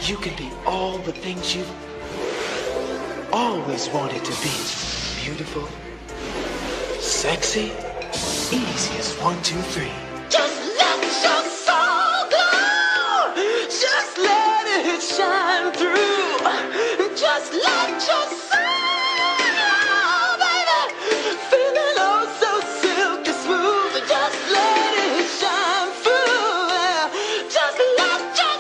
you can be all the things you've always wanted to be. Beautiful, sexy, easy as 1, 2, 3. Just let your soul glow. Just let it shine through. Just let your soul glow, baby. Feeling oh so silky smooth. Just let it shine through. Just let your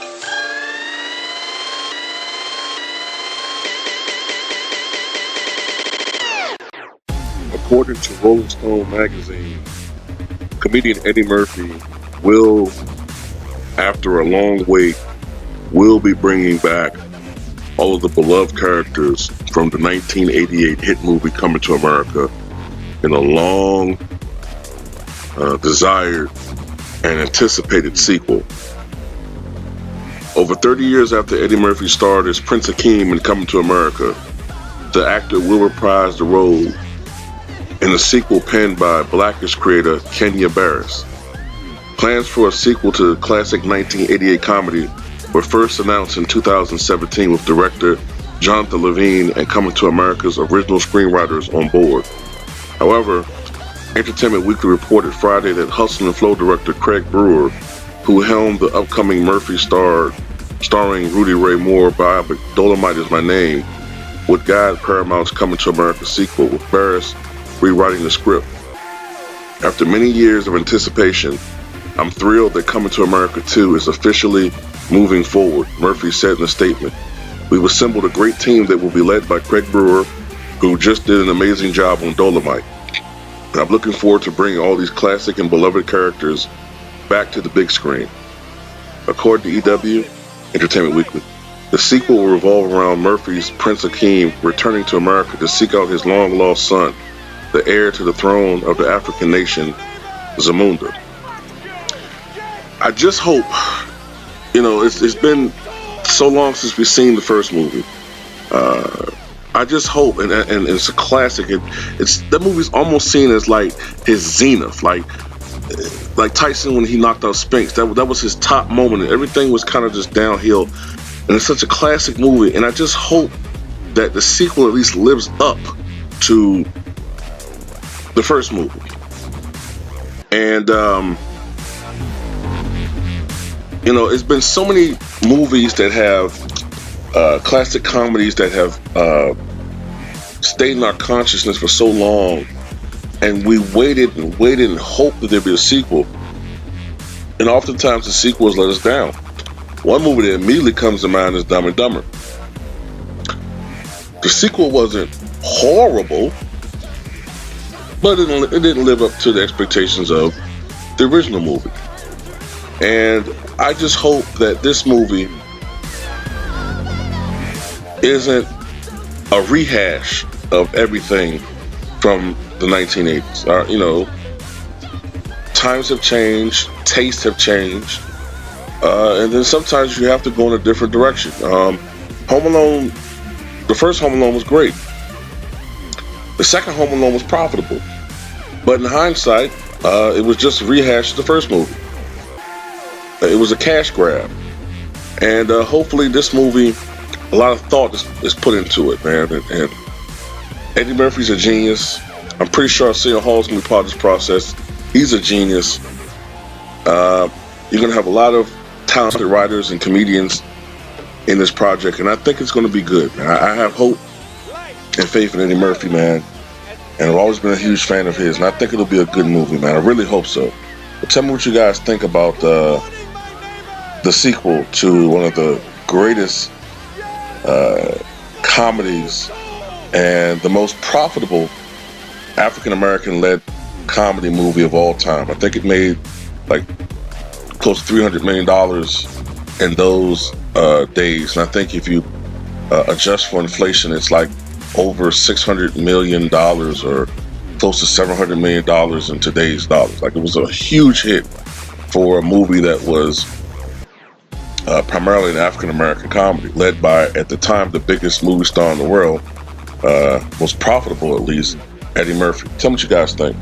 According to Rolling Stone magazine, comedian Eddie Murphy will, after a long wait, will be bringing back all of the beloved characters from the 1988 hit movie Coming to America in a long, desired, and anticipated sequel. Over 30 years after Eddie Murphy starred as Prince Akeem in Coming to America, the actor will reprise the role in a sequel penned by Blackish creator Kenya Barris. Plans for a sequel to the classic 1988 comedy were first announced in 2017 with director Jonathan Levine and Coming to America's original screenwriters on board. However, Entertainment Weekly reported Friday that Hustle and Flow director Craig Brewer, who helmed the upcoming Murphy starring Rudy Ray Moore biopic Dolomite Is My Name, would guide Paramount's Coming to America sequel, with Barris rewriting the script. After many years of anticipation, I'm thrilled that Coming to America 2 is officially moving forward, Murphy said in a statement. We've assembled a great team that will be led by Craig Brewer, who just did an amazing job on Dolomite. And I'm looking forward to bringing all these classic and beloved characters back to the big screen. According to EW, Entertainment Weekly, the sequel will revolve around Murphy's Prince Akeem returning to America to seek out his long-lost son, the heir to the throne of the African nation, Zamunda. I just hope, it's been so long since we've seen the first movie. I just hope, and it's a classic. That movie's almost seen as like his zenith, like Tyson when he knocked out Spinks. That was his top moment, and everything was kind of just downhill. And it's such a classic movie, and I just hope that the sequel at least lives up to the first movie. And it's been so many movies that have classic comedies that have stayed in our consciousness for so long, and we waited and hoped that there'd be a sequel, and oftentimes the sequels let us down. One movie that immediately comes to mind is Dumb and Dumber. The sequel wasn't horrible, but it didn't live up to the expectations of the original movie. And I just hope that this movie isn't a rehash of everything from the 1980s. Times have changed, tastes have changed, and then sometimes you have to go in a different direction. Home Alone, the first Home Alone was great. The second Home Alone was profitable. But in hindsight, it was just a rehash of the first movie. It was a cash grab. And hopefully this movie, a lot of thought is put into it, man. And Eddie Murphy's a genius. I'm pretty sure Arsenio Hall's going to be part of this process. He's a genius. You're going to have a lot of talented writers and comedians in this project, and I think it's going to be good, man. I have hope and faith in Eddie Murphy, man. And I've always been a huge fan of his, and I think it'll be a good movie, man. I really hope so. But tell me what you guys think about the sequel to one of the greatest comedies and the most profitable African-American-led comedy movie of all time. I think it made like close to $300 million in those days. And I think if you adjust for inflation, it's like over $600 million or close to $700 million in today's dollars. Like, it was a huge hit for a movie that was primarily an African-American comedy, led by, at the time, the biggest movie star in the world, most profitable at least, Eddie Murphy. Tell me what you guys think.